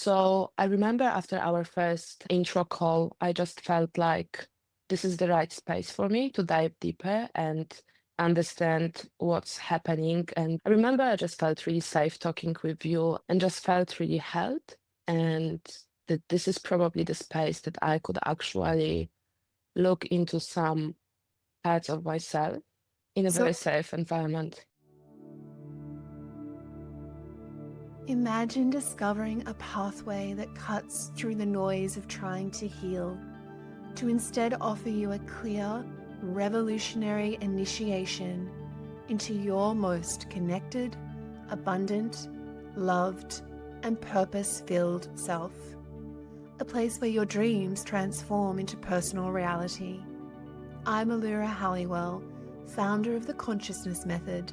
So I remember after our first intro call, I just felt like this is the right space for me to dive deeper and understand what's happening. And I remember I just felt really safe talking with you and just felt really held. And that this is probably the space that I could actually look into some parts of myself in a very So safe environment. imagine discovering a pathway that cuts through the noise of trying to heal to instead offer you a clear, revolutionary initiation into your most connected, abundant, loved, and purpose filled self. A place where your dreams transform into personal reality. I'm Allura Halliwell, founder of the Consciousness Method,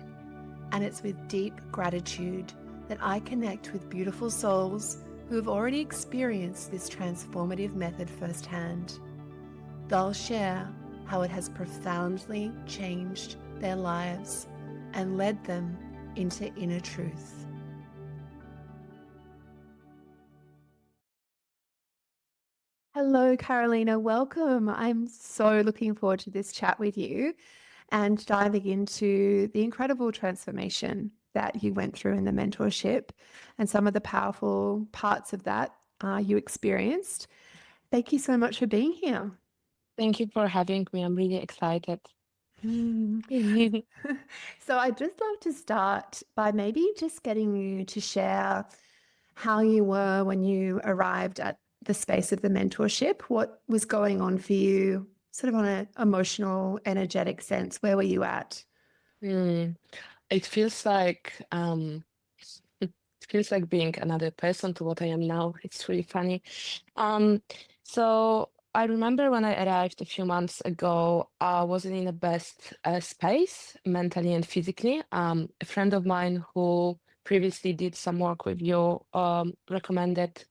and it's with deep gratitude that I connect with beautiful souls who have already experienced this transformative method firsthand. They'll share how it has profoundly changed their lives and led them into inner truth. Hello, Karolina. Welcome. I'm so looking forward to this chat with you and diving into the incredible transformation that you went through in the mentorship and some of the powerful parts of that you experienced. Thank you so much for being here. Thank you for having me. I'm really excited. Mm. So I'd just love to start by maybe just getting you to share how you were when you arrived at the space of the mentorship. What was going on for you, sort of on an emotional, energetic sense? Where were you at? Mm. It feels like it feels like being another person to what I am now. It's really funny. Um, so I remember when I arrived a few months ago, I wasn't in the best space mentally and physically. A friend of mine who previously did some work with you recommended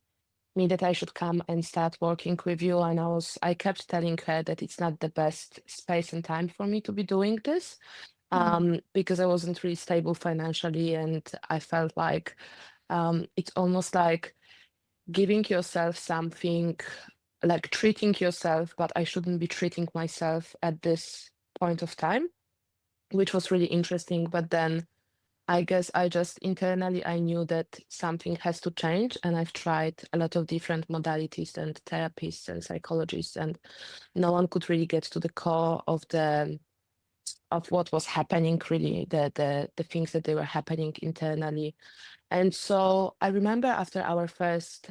me that I should come and start working with you, and I kept telling her that it's not the best space and time for me to be doing this Mm. because I wasn't really stable financially, and I felt like it's almost like giving yourself something, like treating yourself, but I shouldn't be treating myself at this point of time, which was really interesting. But then I guess I just internally I knew that something has to change, and I've tried a lot of different modalities and therapists and psychologists, and no one could really get to the core of what was happening, really, the things that they were happening internally. And so I remember after our first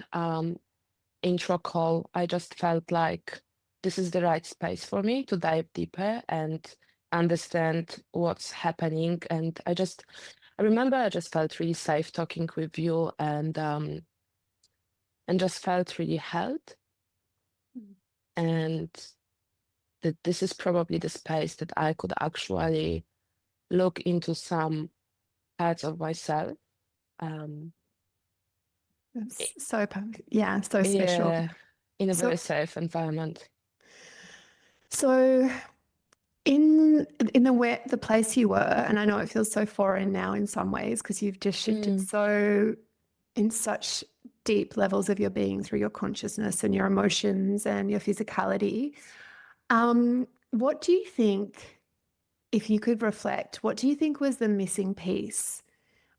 intro call, I just felt like this is the right space for me to dive deeper and understand what's happening. And I remember I just felt really safe talking with you and just felt really held. And that this is probably the space that I could actually look into some parts of myself. Um, That's i- so, yeah, so special. yeah, in a very So, safe environment. so in the place you were, and I know it feels so foreign now in some ways because you've just shifted Mm. so in such deep levels of your being through your consciousness and your emotions and your physicality. What do you think, if you could reflect, what do you think was the missing piece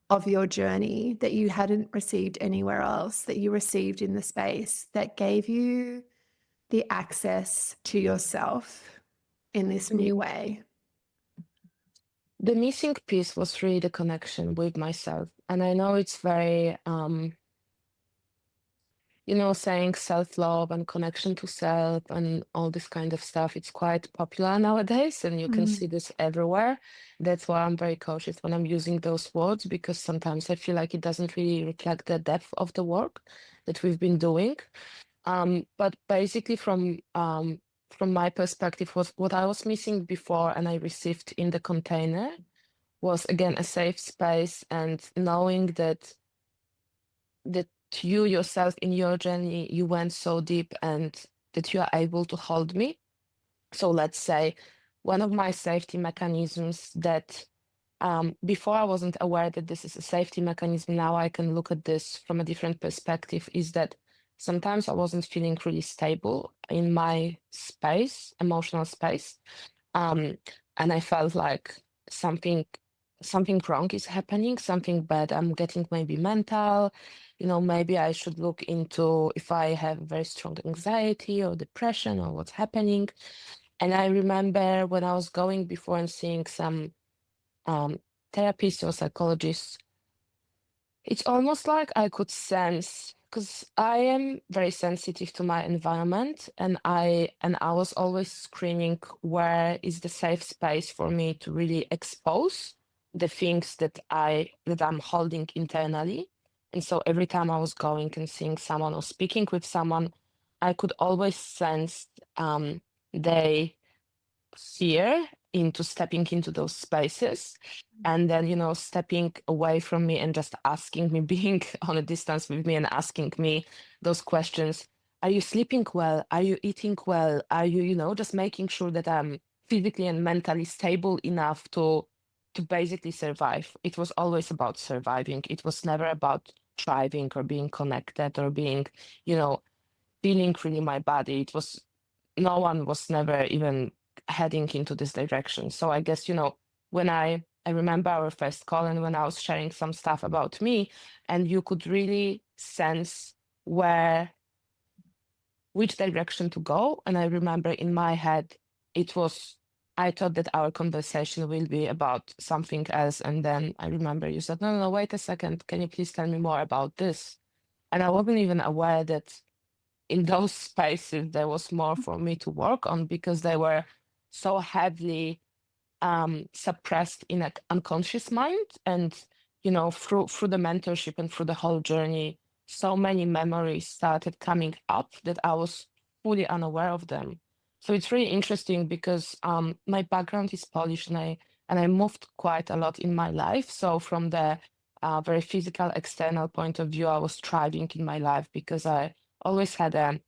of your journey that you hadn't received anywhere else, that you received in the space that gave you the access to yourself in this new Mm. way? The missing piece was really the connection with myself. And I know it's very, saying self-love and connection to self and all this kind of stuff. It's quite popular nowadays, and you can Mm. see this everywhere. That's why I'm very cautious when I'm using those words, because sometimes I feel like it doesn't really reflect the depth of the work that we've been doing. But basically, from my perspective, was what I was missing before, and I received in the container was again a safe space, and knowing that you yourself in your journey you went so deep, and that you are able to hold me. So let's say one of my safety mechanisms that Before I wasn't aware that this is a safety mechanism. Now I can look at this from a different perspective, is that sometimes I wasn't feeling really stable in my space, emotional space. Um, and I felt like something something wrong is happening, something bad. I'm getting maybe mental, maybe I should look into if I have very strong anxiety or depression or what's happening. And I remember when I was going before and seeing some um, therapists or psychologists, it's almost like I could sense, because I am very sensitive to my environment, and I was always screening where is the safe space for me to really expose the things that I'm holding internally. And so every time I was going and seeing someone or speaking with someone, I could always sense they fear into stepping into those spaces, and then stepping away from me and just asking me, being on a distance with me and asking me those questions. Are you sleeping well? Are you eating well? Are you just making sure that I'm physically and mentally stable enough to basically survive. It was always about surviving. It was never about thriving or being connected or being you know feeling really my body. It was No one was never even heading into this direction. So I guess, when I remember our first call and when I was sharing some stuff about me, and you could really sense where which direction to go. And I remember in my head, I thought that our conversation will be about something else. And then I remember you said, no, no, no, wait a second. Can you please tell me more about this? And I wasn't even aware that in those spaces there was more for me to work on, because they were so heavily suppressed in an unconscious mind. And through the mentorship and through the whole journey, so many memories started coming up that I was fully unaware of them. So it's really interesting because my background is Polish, and I moved quite a lot in my life. So from the very physical external point of view, I was thriving in my life because I always had a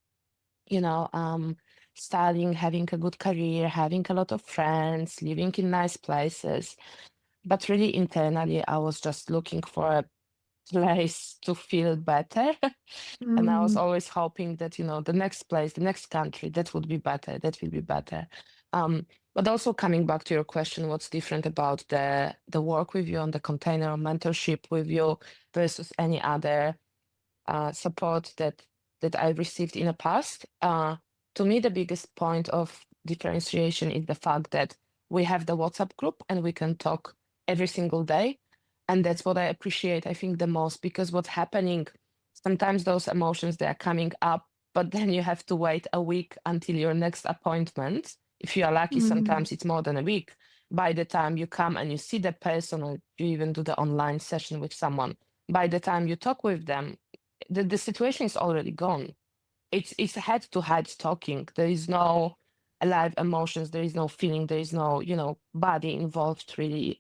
you know, um, studying, having a good career, having a lot of friends, living in nice places. But really internally, I was just looking for a place to feel better. And I was Mm, always hoping that, the next place, the next country, that would be better, that will be better. But also coming back to your question, what's different about the work with you on the container or mentorship with you versus any other support that I received in the past. To me, the biggest point of differentiation is the fact that we have the WhatsApp group and we can talk every single day, and that's what I appreciate, I think, the most, because what's happening sometimes those emotions, they are coming up, but then you have to wait a week until your next appointment. If you are lucky, mm, sometimes it's more than a week. By the time you come and you see the person, or you even do the online session with someone, by the time you talk with them, the situation is already gone. It's head to head talking. There is no alive emotions. There is no feeling. There is no body involved really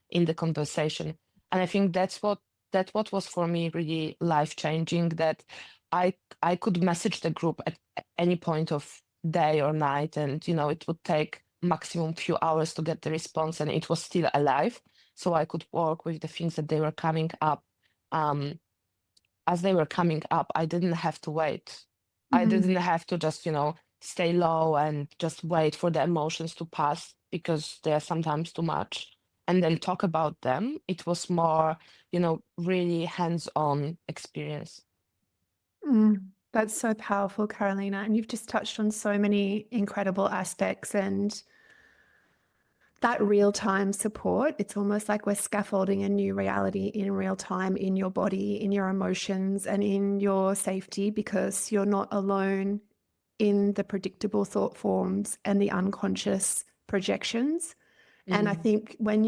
in the conversation. And I think that's what was for me really life changing. That I could message the group at any point of day or night, and it would take maximum few hours to get the response, and it was still alive. So I could work with the things that they were coming up. Um, as they were coming up, I didn't have to wait. I mm, didn't have to just, stay low and just wait for the emotions to pass, because they are sometimes too much, and then talk about them. It was more, really hands-on experience. mm. That's so powerful, Carolina. And you've just touched on so many incredible aspects. And that real time support, it's almost like we're scaffolding a new reality in real time in your body, in your emotions, and in your safety, because you're not alone in the predictable thought forms and the unconscious projections. And I Mm, think when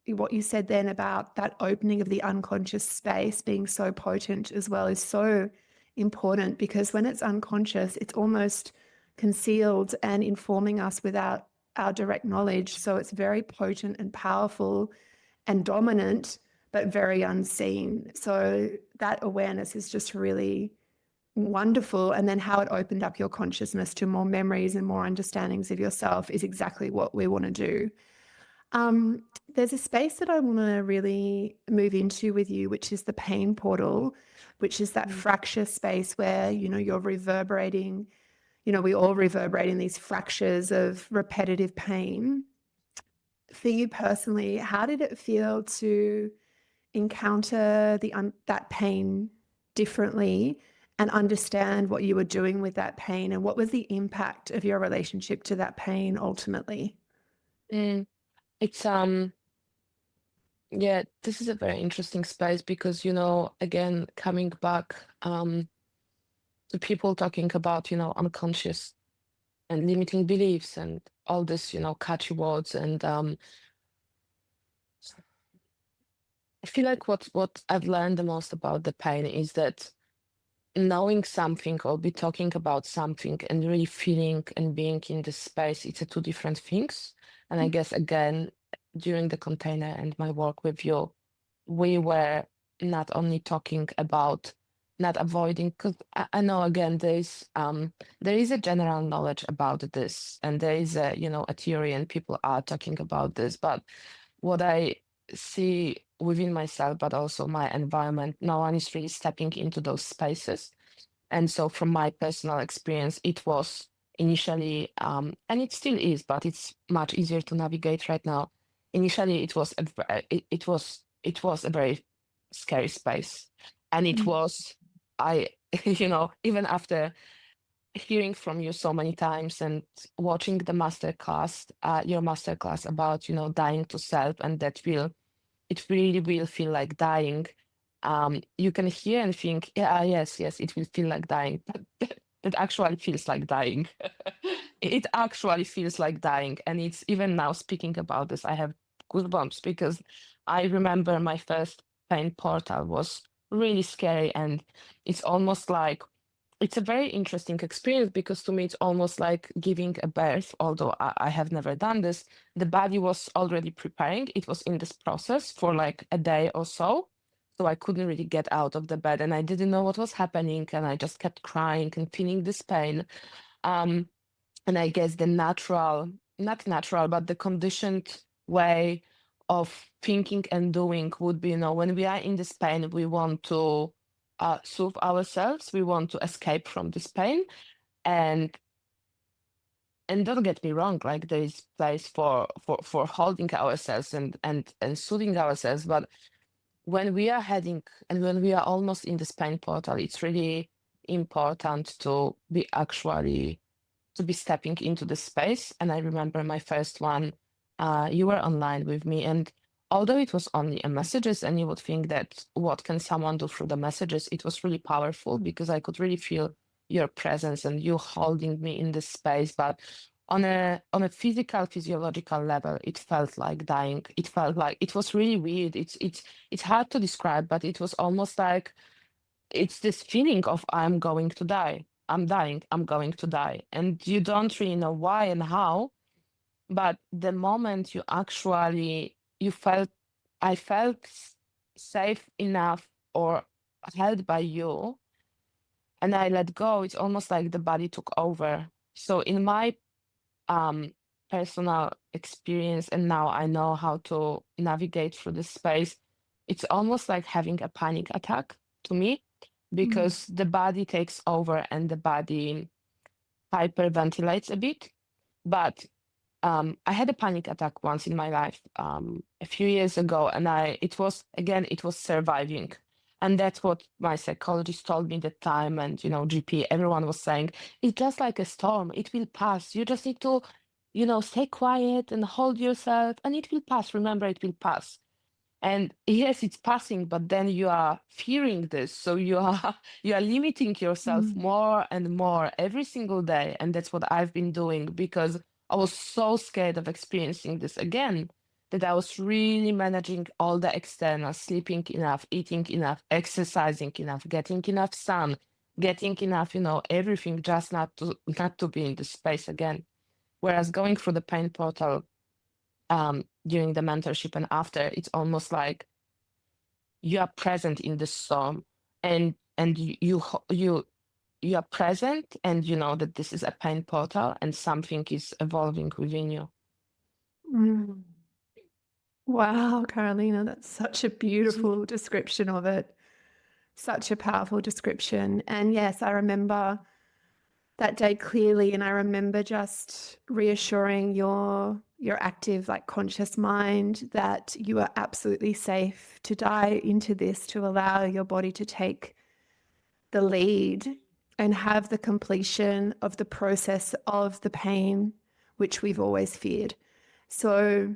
what you said then about that opening of the unconscious space being so potent as well is so important, because when it's unconscious, it's almost concealed and informing us without our direct knowledge. So it's very potent and powerful and dominant, but very unseen. So that awareness is just really wonderful. And then how it opened up your consciousness to more memories and more understandings of yourself is exactly what we want to do. There's a space that I want to really move into with you, which is the pain portal, which is that Mm, fracture space where, you're reverberating, we all reverberate in these fractures of repetitive pain. For you personally, how did it feel to encounter that pain differently and understand what you were doing with that pain, and what was the impact of your relationship to that pain ultimately? mm. It's yeah, this is a very interesting space because, again, coming back to people talking about, unconscious and limiting beliefs and all this, catchy words. And I feel like what I've learned the most about the pain is that knowing something or be talking about something and really feeling and being in this space, it's a two different things. And I guess again, during the container and my work with you, we were not only talking about not avoiding, because I know again there is a general knowledge about this and there is a theory and people are talking about this, but what I see within myself, but also my environment, no one is really stepping into those spaces. And so, from my personal experience, it was initially, and it still is, but it's much easier to navigate right now. Initially, it was it was a very scary space, and it Mm. was I, even after hearing from you so many times and watching the masterclass, your masterclass about dying to self, and it really will feel like dying. You can hear and think, yeah, yes, yes, it will feel like dying, but it actually feels like dying. It actually feels like dying. And it's even now speaking about this, I have goosebumps because I remember my first pain portal was really scary. And it's almost like, it's a very interesting experience because to me it's almost like giving a birth, although I have never done this. The body was already preparing. It was in this process for like a day or so. So I couldn't really get out of the bed and I didn't know what was happening. And I just kept crying and feeling this pain. Um, and I guess the not natural, but the conditioned way of thinking and doing would be, when we are in this pain, we want to soothe ourselves, we want to escape from this pain. And don't get me wrong, like there is place for holding ourselves and soothing ourselves, but when we are heading and when we are almost in this pain portal, it's really important to be stepping into the space. And I remember my first one, you were online with me. And although it was only a messages, and you would think that what can someone do through the messages, it was really powerful because I could really feel your presence and you holding me in this space. But on a physical, physiological level, it felt like dying. It felt like it was really weird. It's hard to describe, but it was almost like it's this feeling of I'm going to die. I'm dying. I'm going to die. And you don't really know why and how, but the moment you felt, I felt safe enough or held by you and I let go, it's almost like the body took over. So in my um personal experience and now I know how to navigate through this space, it's almost like having a panic attack to me Mm. because the body takes over and the body hyperventilates a bit. But I had a panic attack once in my life, a few years ago, and it was again, it was surviving. And that's what my psychologist told me at the time, and GP, everyone was saying, it's just like a storm, it will pass. You just need to, stay quiet and hold yourself, and it will pass. Remember, it will pass. And yes, it's passing, but then you are fearing this. So you are you are limiting yourself Mm. more and more every single day. And that's what I've been doing because I was so scared of experiencing this again that I was really managing all the external, sleeping enough, eating enough, exercising enough, getting enough sun, getting enough, everything just not to be in this space again. Whereas going through the pain portal during the mentorship and after, it's almost like you are present in the storm and you are present and you know that this is a pain portal and something is evolving within you. Mm. Wow, Carolina, that's such a beautiful description of it. Such a powerful description. And yes, I remember that day clearly, and I remember just reassuring your active, like conscious mind that you are absolutely safe to dive into this, to allow your body to take the lead and have the completion of the process of the pain, which we've always feared. So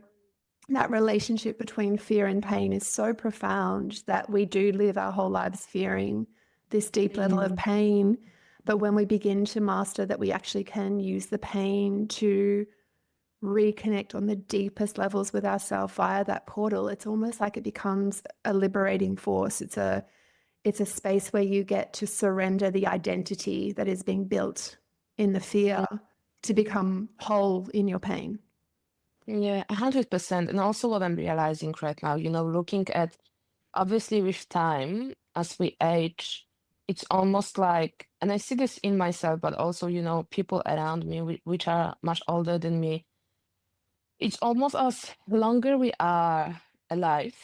that relationship between fear and pain is so profound that we do live our whole lives fearing this deep level of Mm, pain. But when we begin to master that, we actually can use the pain to reconnect on the deepest levels with ourselves via that portal. It's almost like it becomes a liberating force. It's a space where you get to surrender the identity that is being built in the fear mm. to become whole in your pain. Yeah, 100%. And also what I'm realizing right now, looking at obviously with time, as we age, it's almost like, and I see this in myself, but also, people around me, which are much older than me, it's almost as longer we are alive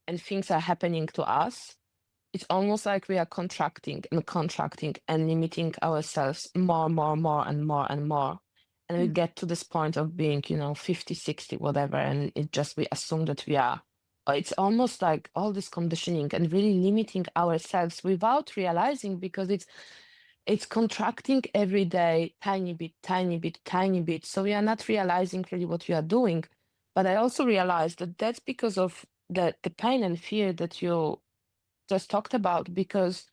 and things are happening to us, it's almost like we are contracting and limiting ourselves more and more and more. And we Mm. get to this point of being, 50, 60, whatever, and it just we assume that we are. It's almost like all this conditioning and really limiting ourselves without realizing because it's contracting every day, tiny bit, tiny bit, tiny bit. So we are not realizing really what we are doing. But I also realized that that's because of the pain and fear that you just talked about, because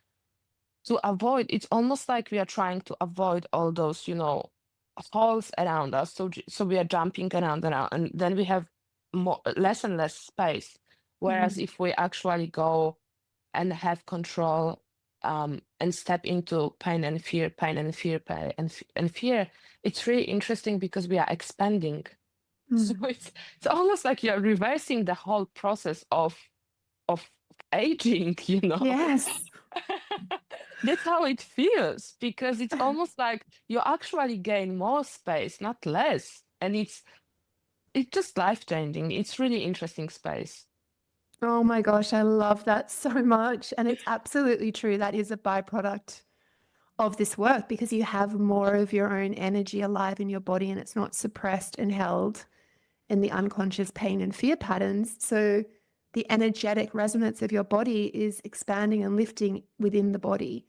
to avoid, it's almost like we are trying to avoid all those, holes around us. So we are jumping around and around, and then we have less and less space. Whereas Mm. if we actually go and have control, and step into pain and fear, and fear, it's really interesting because we are expanding. So Mm. it's almost like you're reversing the whole process of aging, Yes. That's how it feels because it's almost like you actually gain more space, not less. And it's just life changing. It's really interesting space. Oh my gosh, I love that so much. And it's absolutely true. That is a byproduct of this work because you have more of your own energy alive in your body and it's not suppressed and held in the unconscious pain and fear patterns. So the energetic resonance of your body is expanding and lifting within the body.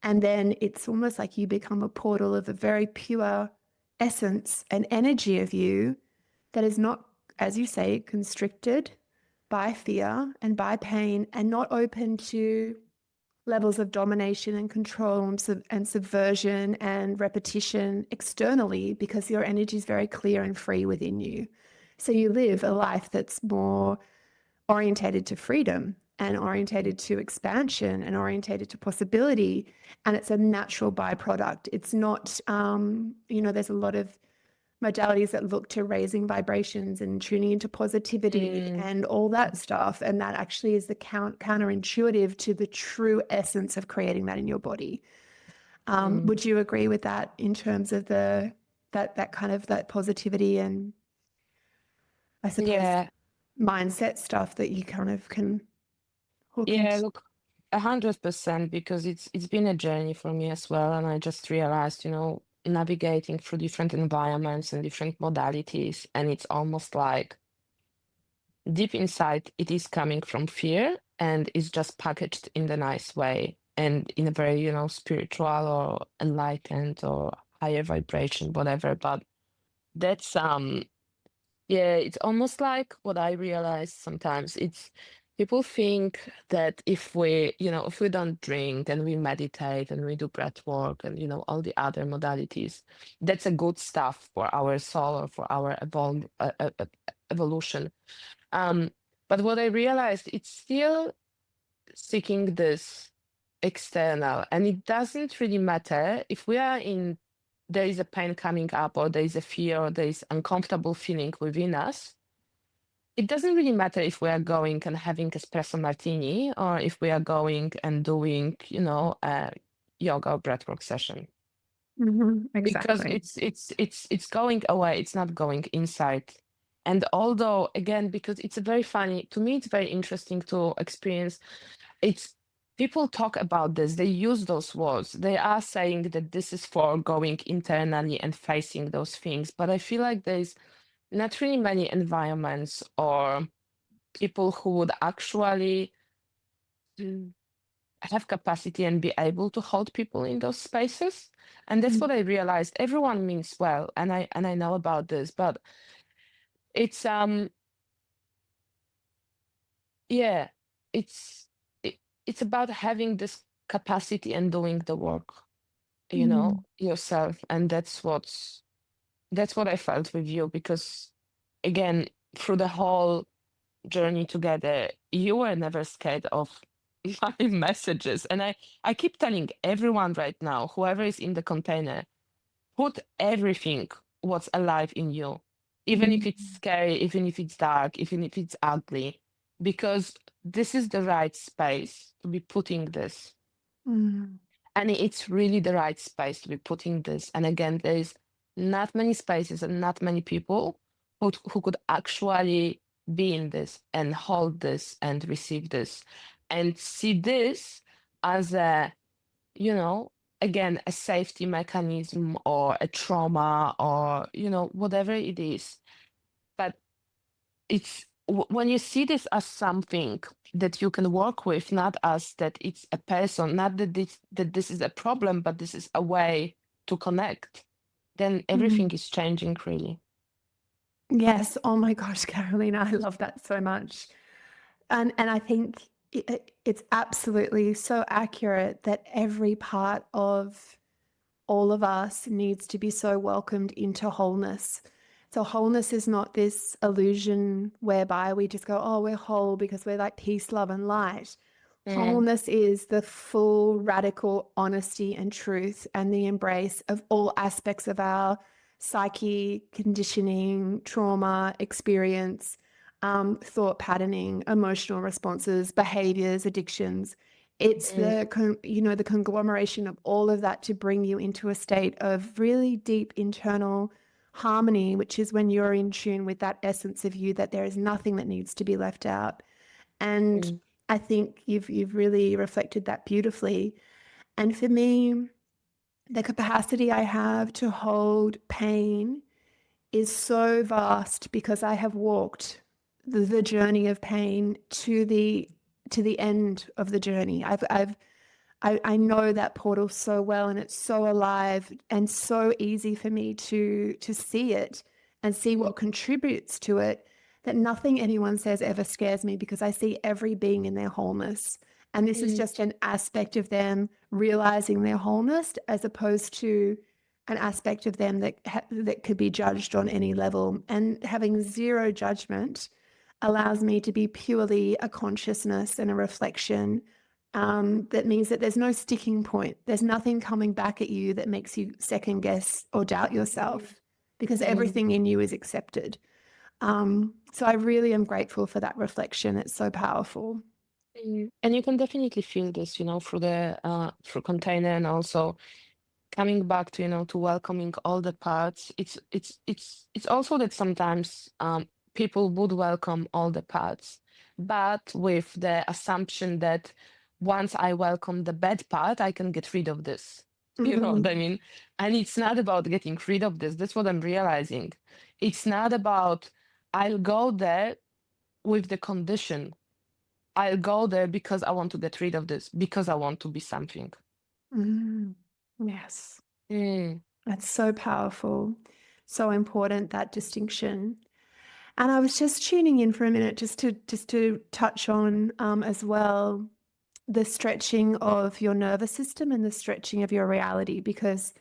And then it's almost like you become a portal of a very pure essence and energy of you that is not, as you say, constricted by fear and by pain and not open to levels of domination and control and subversion and repetition externally because your energy is very clear and free within you. So you live a life that's more orientated to freedom and orientated to expansion and orientated to possibility. And it's a natural byproduct. It's not, there's a lot of modalities that look to raising vibrations and tuning into positivity Mm, and all that stuff. And that actually is the counterintuitive to the true essence of creating that in your body. mm. Would you agree with that in terms of that kind of that positivity and I suppose Yeah, mindset stuff that you kind of can hook yeah, into? look, 100% because it's been a journey for me as well. And I just realized, navigating through different environments and different modalities. And it's almost like deep inside, it is coming from fear and it's just packaged in the nice way and in a very, spiritual or enlightened or higher vibration, whatever. But that's, yeah, it's almost like what I realize sometimes. It's people think that if we don't drink and we meditate and we do breath work and, all the other modalities, that's a good stuff for our soul or for our evolution. Um, but what I realized, it's still seeking this external, and it doesn't really matter if we are in, there is a pain coming up, or there is a fear, or there is uncomfortable feeling within us. It doesn't really matter if we are going and having espresso martini, or if we are going and doing, a yoga or breathwork session, because Exactly. it's going away. It's not going inside. And although, again, because it's a very funny, to me, it's very interesting to experience. It's people talk about this, they use those words. They are saying that this is for going internally and facing those things. But I feel like there's not really many environments or people who would actually mm, have capacity and be able to hold people in those spaces. And that's what I realized. Everyone means well, and I know about this, but it's yeah, it's it's about having this capacity and doing the work, Mm. yourself. And that's what I felt with you, because again, through the whole journey together, you were never scared of my messages. And I keep telling everyone right now, whoever is in the container, put everything what's alive in you, even if Mm. it's scary, even if it's dark, even if it's ugly, because this is the right space to be putting this. Mm. And it's really the right space to be putting this. And again, there's not many spaces and not many people who could actually be in this and hold this and receive this and see this as a, you know, again, a safety mechanism or a trauma or, whatever it is. But when you see this as something that you can work with, not as that it's a person, not that this is a problem, but this is a way to connect, then everything Mm. is changing really. Yes. Oh my gosh, Carolina, I love that so much. And I think it's absolutely so accurate that every part of all of us needs to be so welcomed into wholeness. So wholeness is not this illusion whereby we just go, oh, we're whole because we're like peace, love, and light. Mm, Wholeness is the full, radical honesty and truth and the embrace of all aspects of our psyche, conditioning, trauma, experience, thought patterning, emotional responses, behaviors, addictions. It's mm, the conglomeration of all of that to bring you into a state of really deep internal harmony, which is when you're in tune with that essence of you, that there is nothing that needs to be left out. And mm, I think you've really reflected that beautifully. And for me, the capacity I have to hold pain is so vast because I have walked the journey of pain to the end of the journey. I know that portal so well, and it's so alive and so easy for me to see it and see mm, what contributes to it, that nothing anyone says ever scares me because I see every being in their wholeness. And this is mm, just an aspect of them realizing their wholeness as opposed to an aspect of them that could be judged on any level. And having zero judgment allows me to be purely a consciousness and a reflection. That means that there's no sticking point. There's nothing coming back at you that makes you second guess or doubt yourself because mm, everything in you is accepted. So I really am grateful for that reflection. It's so powerful. And you can definitely feel this, through the through container, and also coming back to to welcoming all the parts. It's also that sometimes people would welcome all the parts, but with the assumption that once I welcome the bad part, I can get rid of this. You know what I Mm. mean? And it's not about getting rid of this. That's what I'm realizing. It's not about I'll go there with the condition. I'll go there because I want to get rid of this, because I want to be something. Mm. Yes, Mm, that's so powerful. So important, that distinction. And I was just tuning in for a minute just to touch on as well the stretching of your nervous system and the stretching of your reality, because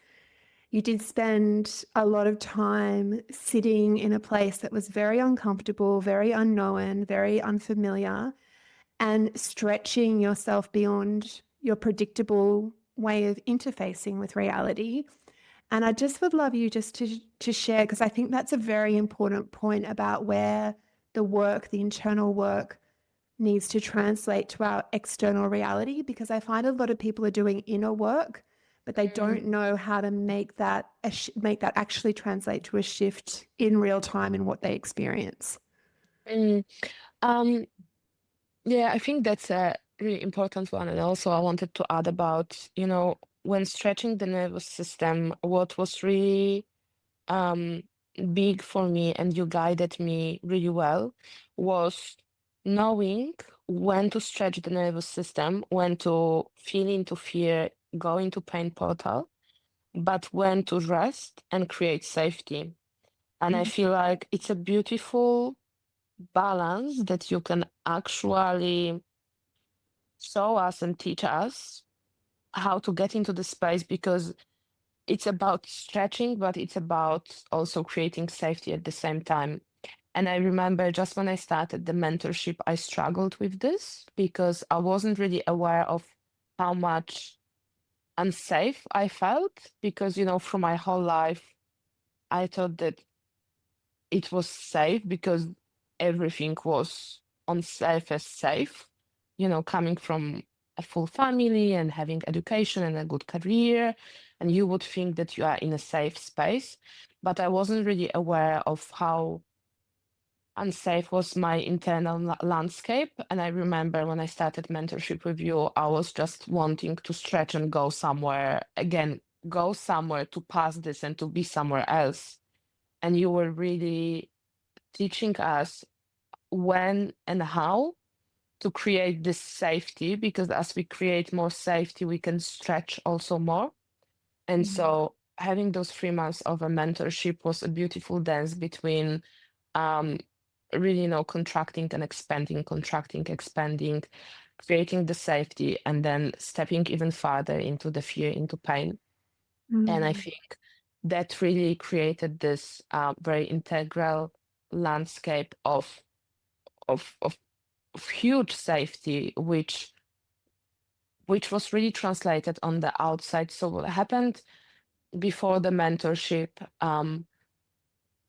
you did spend a lot of time sitting in a place that was very uncomfortable, very unknown, very unfamiliar, and stretching yourself beyond your predictable way of interfacing with reality. And I just would love you just to share, because I think that's a very important point about where the work, the internal work, needs to translate to our external reality, because I find a lot of people are doing inner work, but they Mm, don't know how to make that make that actually translate to a shift in real time in what they experience. mm. Um, yeah, I think that's a really important one. And also, I wanted to add about, when stretching the nervous system, what was really um, big for me, and you guided me really well, was knowing when to stretch the nervous system, when to feel into fear, go into pain portal, but when to rest and create safety. And I Mm, feel like it's a beautiful balance that you can actually show us and teach us how to get into the space, because it's about stretching, but it's about also creating safety at the same time. And I remember just when I started the mentorship, I struggled with this because I wasn't really aware of how much unsafe I felt. Because, for my whole life, I thought that it was safe because everything was on surface safe, coming from a full family and having education and a good career. And you would think that you are in a safe space. But I wasn't really aware of how unsafe was my internal landscape. And I remember when I started mentorship with you, I was just wanting to stretch and go somewhere again, go somewhere to pass this and to be somewhere else. And you were really teaching us when and how to create this safety, because as we create more safety, we can stretch also more. And mm, so having those 3 months of a mentorship was a beautiful dance between um, really, contracting and expanding, contracting, expanding, creating the safety, and then stepping even farther into the fear, into pain. And I mm, think that really created this very integral landscape of of huge safety, which was really translated on the outside. So what happened before the mentorship,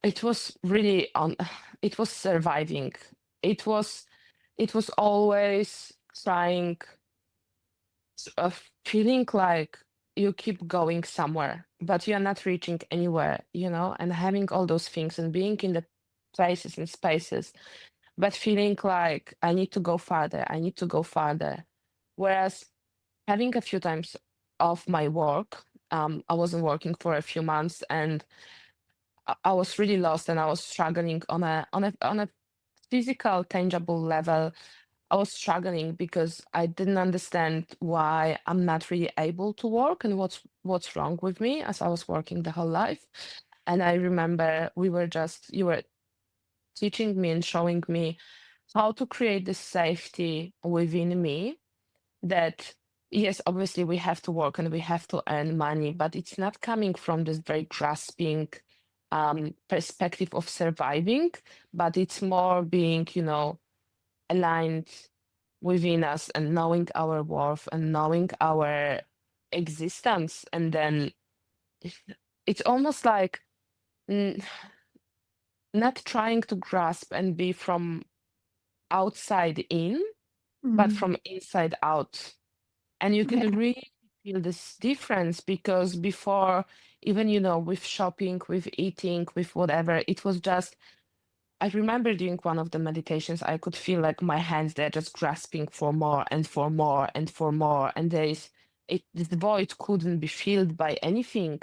it was really on it was surviving. It was it was always trying, feeling like you keep going somewhere, but you're not reaching anywhere, and having all those things and being in the places and spaces, but feeling like I need to go farther, I need to go farther. Whereas having a few times off my work, I wasn't working for a few months, and I was really lost, and I was struggling on a physical, tangible level. I was struggling because I didn't understand why I'm not really able to work and what's wrong with me, as I was working the whole life. And I remember you were teaching me and showing me how to create this safety within me, that yes, obviously we have to work and we have to earn money, but it's not coming from this very grasping perspective of surviving, but it's more being, aligned within us and knowing our worth and knowing our existence. And then it's almost like mm, not trying to grasp and be from outside in, but mm. from inside out. And you can Yeah. really feel this difference, because before, even, with shopping, with eating, with whatever, it was just, I remember doing one of the meditations, I could feel like my hands, they're just grasping for more and for more and for more. And this void couldn't be filled by anything.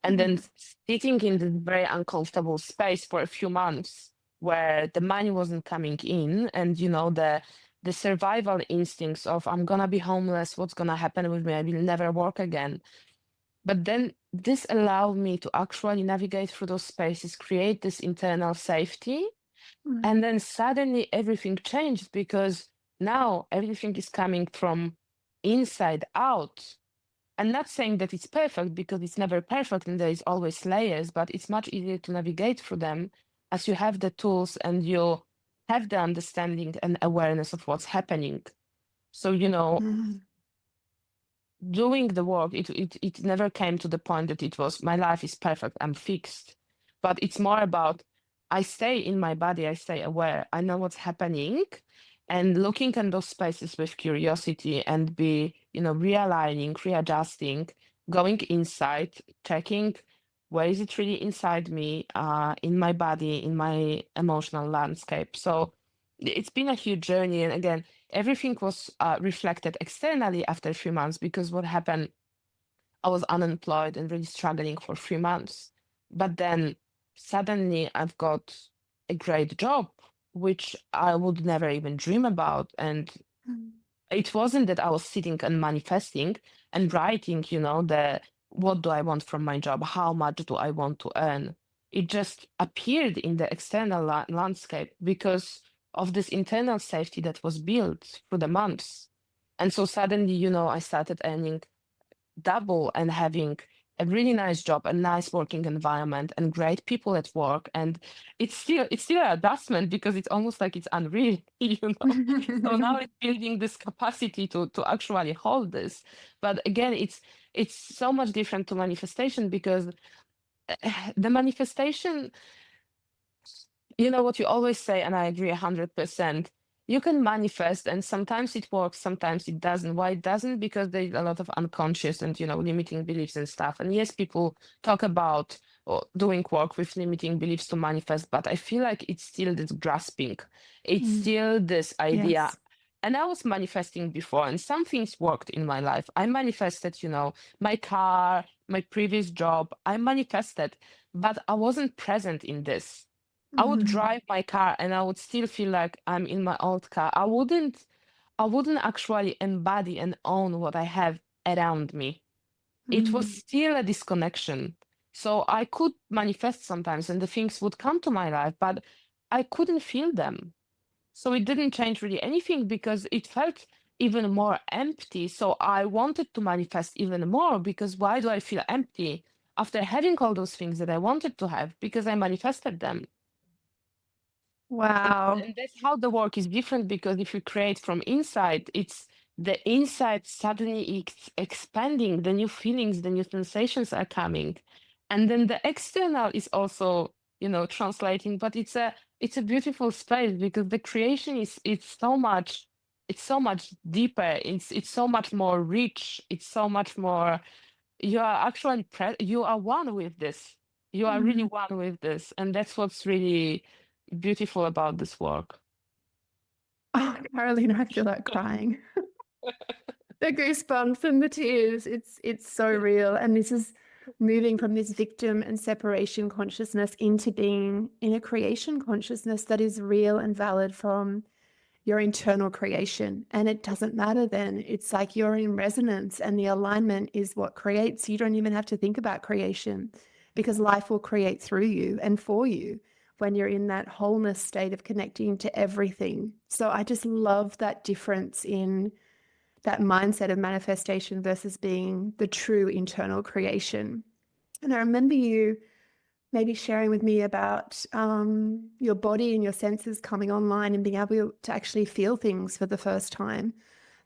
And then Mm, sitting in this very uncomfortable space for a few months where the money wasn't coming in, and, the survival instincts of I'm gonna be homeless, what's gonna happen with me? I will never work again. But then this allowed me to actually navigate through those spaces, create this internal safety, mm, and then suddenly everything changed, because now everything is coming from inside out. I'm not saying that it's perfect, because it's never perfect and there is always layers, but it's much easier to navigate through them as you have the tools and you have the understanding and awareness of what's happening. So, mm, doing the work, it never came to the point that it was my life is perfect, I'm fixed. But it's more about I stay in my body, I stay aware, I know what's happening, and looking in those spaces with curiosity and be, realigning, readjusting, going inside, checking where is it really inside me, in my body, in my emotional landscape. So it's been a huge journey. And again, everything was reflected externally after 3 months, because what happened, I was unemployed and really struggling for 3 months. But then suddenly I've got a great job, which I would never even dream about. And Mm. it wasn't that I was sitting and manifesting and writing, the what do I want from my job? How much do I want to earn? It just appeared in the external landscape because of this internal safety that was built through the months. And so suddenly, I started earning double and having a really nice job, a nice working environment, and great people at work. And it's still an adjustment because it's almost like it's unreal, So now it's building this capacity to actually hold this. But again, it's so much different to manifestation, because the manifestation, what you always say, and I agree 100%. You can manifest, and sometimes it works, sometimes it doesn't. Why it doesn't? Because there's a lot of unconscious and limiting beliefs and stuff. And yes, people talk about doing work with limiting beliefs to manifest, but I feel like it's still this grasping. It's Mm. still this idea. Yes. And I was manifesting before, and some things worked in my life. I manifested, my car, my previous job. I manifested, but I wasn't present in this. I would Mm. drive my car and I would still feel like I'm in my old car. I wouldn't actually embody and own what I have around me. It was Mm. still a disconnection. So I could manifest sometimes and the things would come to my life, but I couldn't feel them. So it didn't change really anything because it felt even more empty. So I wanted to manifest even more, because why do I feel empty after having all those things that I wanted to have? Because I manifested them. And, Wow. and that's how the work is different, because if you create from inside, it's the inside suddenly expanding, the new feelings, the new sensations are coming. And then the external is also, translating, but it's a beautiful space, because the creation is it's so much deeper, it's so much more rich, it's so much more, you are actually you are one with this, you are really Mm. one with this, and that's what's really beautiful about this work. Oh, Carolina, I feel like crying. The goosebumps and the tears. It's so real. And this is moving from this victim and separation consciousness into being in a creation consciousness that is real and valid from your internal creation. And it doesn't matter then. It's like you're in resonance and the alignment is what creates. You don't even have to think about creation because life will create through you and for you when you're in that wholeness state of connecting to everything. So I just love that difference in that mindset of manifestation versus being the true internal creation. And I remember you maybe sharing with me about your body and your senses coming online and being able to actually feel things for the first time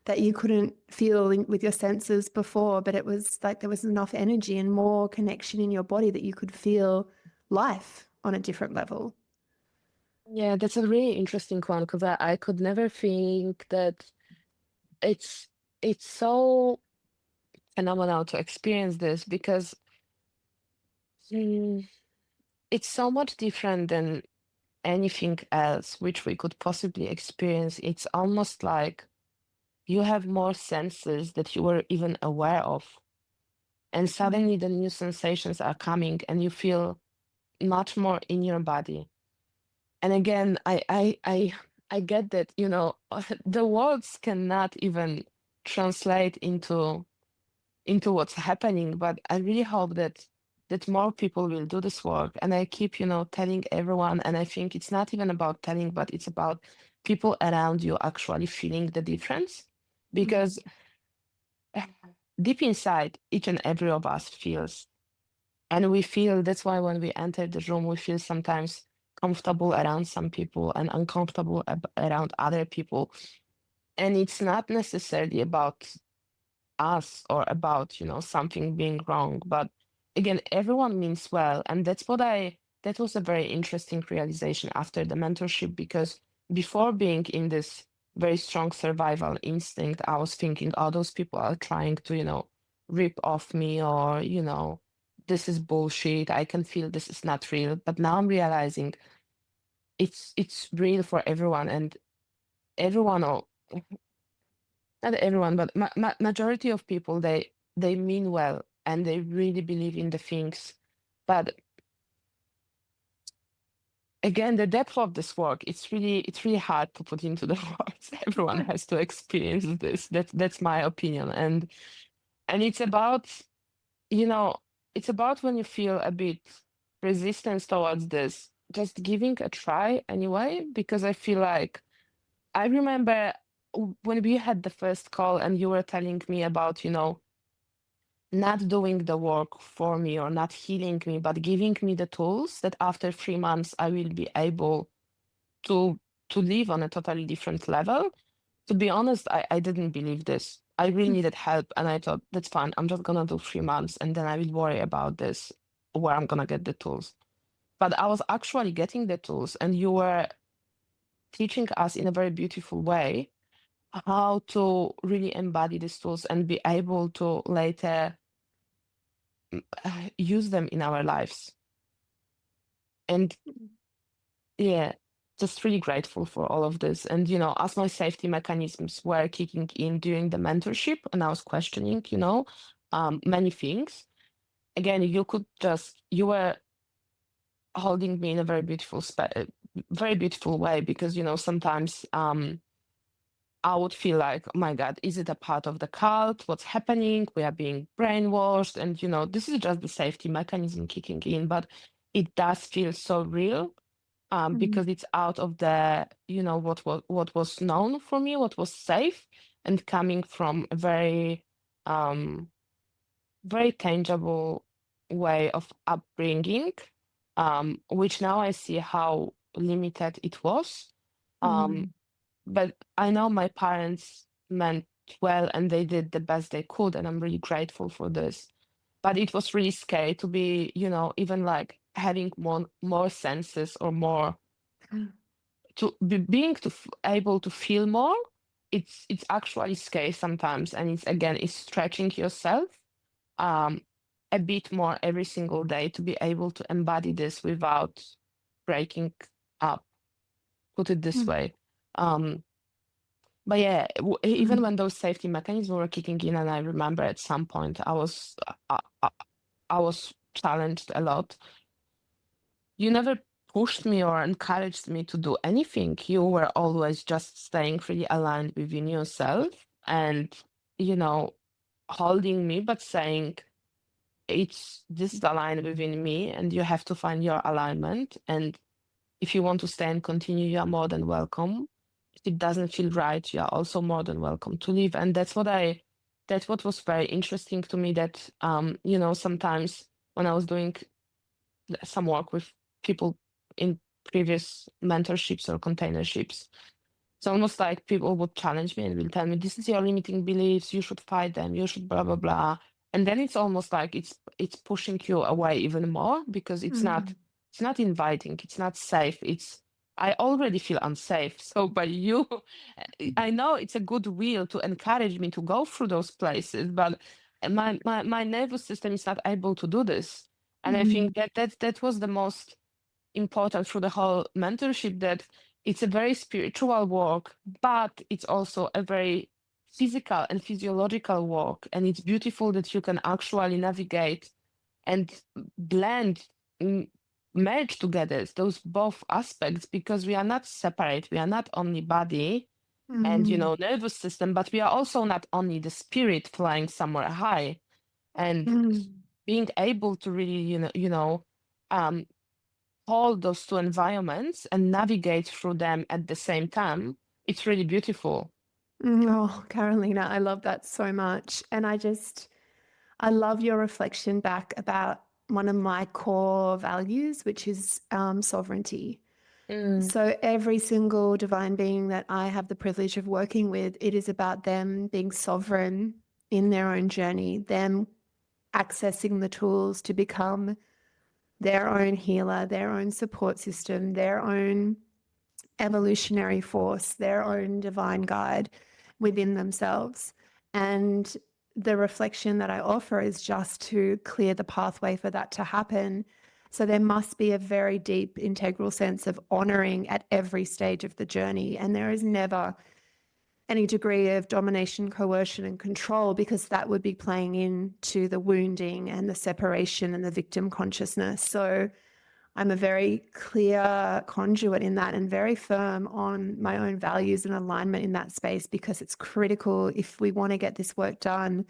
that you couldn't feel with your senses before, but it was like there was enough energy and more connection in your body that you could feel life on a different level. Yeah, that's a really interesting one, because I could never think that it's it's so phenomenal to experience this, because mm, it's so much different than anything else which we could possibly experience. It's almost like you have more senses that you were even aware of, and Mm. suddenly the new sensations are coming and you feel much more in your body. And again, I get that, the words cannot even translate into what's happening, but I really hope that more people will do this work. And I keep, telling everyone, and I think it's not even about telling, but it's about people around you actually feeling the difference. Mm. Because deep inside, each and every of us feels. And we feel, that's why when we enter the room, we feel sometimes comfortable around some people and uncomfortable around other people. And it's not necessarily about us or about, something being wrong. But again, everyone means well. And that was a very interesting realization after the mentorship, because before being in this very strong survival instinct, I was thinking, oh, those people are trying to, rip off me, or, this is bullshit. I can feel this is not real. But now I'm realizing it's real for everyone, and everyone, or not everyone, but majority of people, they mean well and they really believe in the things. But again, the depth of this work, it's really hard to put into the words. Everyone has to experience this. That's my opinion. And it's about, you know, it's about when you feel a bit resistance towards this, just giving a try anyway, because I feel like I remember when we had the first call and you were telling me about, not doing the work for me or not healing me, but giving me the tools that after 3 months I will be able to live on a totally different level. To be honest, I didn't believe this. I really needed help, and I thought that's fine. I'm just gonna do 3 months and then I will worry about this, where I'm gonna get the tools. But I was actually getting the tools, and you were teaching us in a very beautiful way how to really embody these tools and be able to later use them in our lives. And yeah, just really grateful for all of this. And, as my safety mechanisms were kicking in during the mentorship, and I was questioning, many things. Again, you were holding me in a very beautiful way, because, sometimes I would feel like, oh my God, is it a part of the cult? What's happening? We are being brainwashed. And, this is just the safety mechanism kicking in, but it does feel so real, because it's out of the, what was known for me, what was safe, and coming from a very, um, very tangible way of upbringing, which now I see how limited it was. Um, Mm. but I know my parents meant well and they did the best they could, and I'm really grateful for this. But it was really scary to be, even like having more senses, or more to be being able to feel more. It's actually scary sometimes, and it's stretching yourself um a bit more every single day to be able to embody this without breaking up, put it this Mm. way. um But yeah, even Mm. when those safety mechanisms were kicking in, and I remember at some point I was challenged a lot. You never pushed me or encouraged me to do anything. You were always just staying really aligned within yourself, and, you know, holding me, but saying this is aligned within me, and you have to find your alignment. And if you want to stay and continue, you are more than welcome. If it doesn't feel right, you are also more than welcome to leave. And that's what was very interesting to me, that, sometimes when I was doing some work with people in previous mentorships or containerships, it's almost like people would challenge me and will tell me, this is your limiting beliefs, you should fight them, you should blah blah blah. And then it's almost like it's pushing you away even more, because Mm. it's not inviting, it's not safe. I already feel unsafe. So by you, I know it's a good will to encourage me to go through those places, but my nervous system is not able to do this. And I Mm. think that was the most important through the whole mentorship, that it's a very spiritual work, but it's also a very physical and physiological work. And it's beautiful that you can actually navigate and blend, m- merge together those both aspects, because we are not separate. We are not only body and, Mm. nervous system, but we are also not only the spirit flying somewhere high. And Mm. being able to really, um, hold those two environments and navigate through them at the same time, it's really beautiful. Oh, Carolina, I love that so much. And I love your reflection back about one of my core values, which is sovereignty. Mm, So every single divine being that I have the privilege of working with, it is about them being sovereign in their own journey, them accessing the tools to become their own healer, their own support system, their own evolutionary force, their own divine guide within themselves. And the reflection that I offer is just to clear the pathway for that to happen. So there must be a very deep, integral sense of honoring at every stage of the journey. And there is never any degree of domination, coercion, and control, because that would be playing into the wounding and the separation and the victim consciousness. So I'm a very clear conduit in that, and very firm on my own values and alignment in that space, because it's critical if we want to get this work done.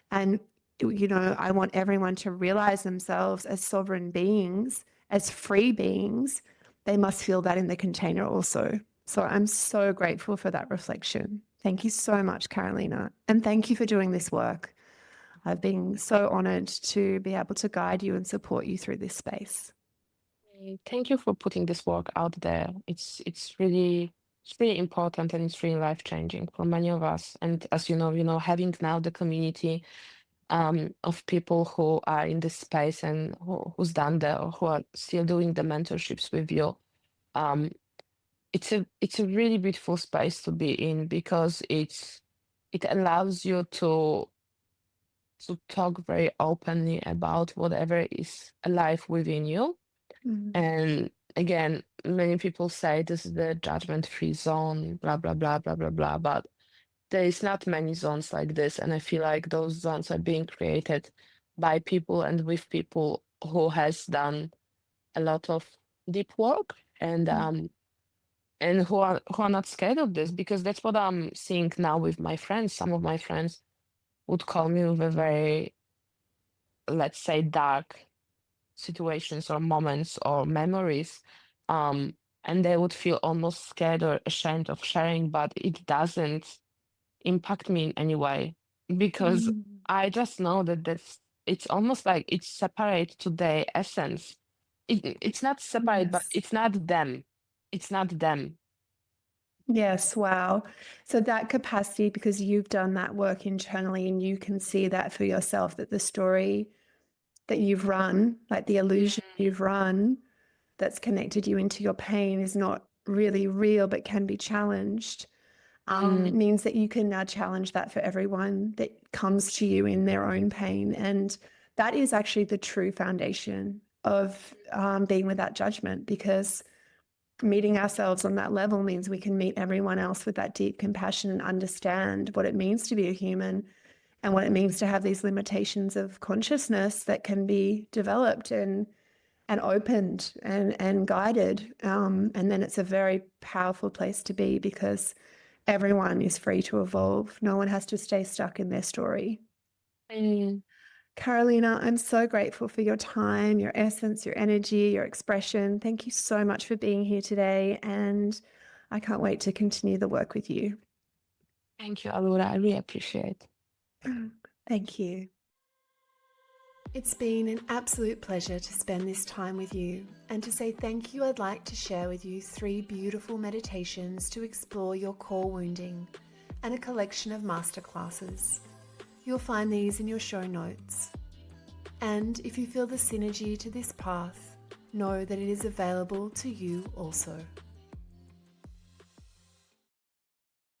And, I want everyone to realize themselves as sovereign beings, as free beings. They must feel that in the container also. So I'm so grateful for that reflection. Thank you so much, Karolina. And thank you for doing this work. I've been so honored to be able to guide you and support you through this space. Thank you for putting this work out there. It's really important, and it's really life changing for many of us. And as having now the community of people who are in this space and who's done that, or who are still doing the mentorships with you. Um, it's a really beautiful space to be in, because it allows you to talk very openly about whatever is alive within you. Mm. And again, many people say this is the judgment-free zone, blah blah blah blah blah blah, but there is not many zones like this, and I feel like those zones are being created by people and with people who has done a lot of deep work, and who are not scared of this, because that's what I'm seeing now with my friends. Some of my friends would call me with a very, let's say, dark situations or moments or memories, and they would feel almost scared or ashamed of sharing, but it doesn't impact me in any way, because Mm. I just know that it's almost like it's separate to their essence. It's not separate, but Yes. it's not them. It's not them. Yes, wow. So that capacity, because you've done that work internally and you can see that for yourself, that the story that you've run, like the illusion you've run that's connected you into your pain, is not really real but can be challenged. It Mm, means that you can now challenge that for everyone that comes to you in their own pain. And that is actually the true foundation of being without judgment, because meeting ourselves on that level means we can meet everyone else with that deep compassion and understand what it means to be a human, and what it means to have these limitations of consciousness that can be developed and opened and guided. And then it's a very powerful place to be, because everyone is free to evolve. No one has to stay stuck in their story. mm. Karolina, I'm so grateful for your time, your essence, your energy, your expression. Thank you so much for being here today. And I can't wait to continue the work with you. Thank you, Alura. I really appreciate. Thank you. It's been an absolute pleasure to spend this time with you. And to say thank you, I'd like to share with you 3 beautiful meditations to explore your core wounding, and a collection of masterclasses. You'll find these in your show notes. And if you feel the synergy to this path, know that it is available to you also.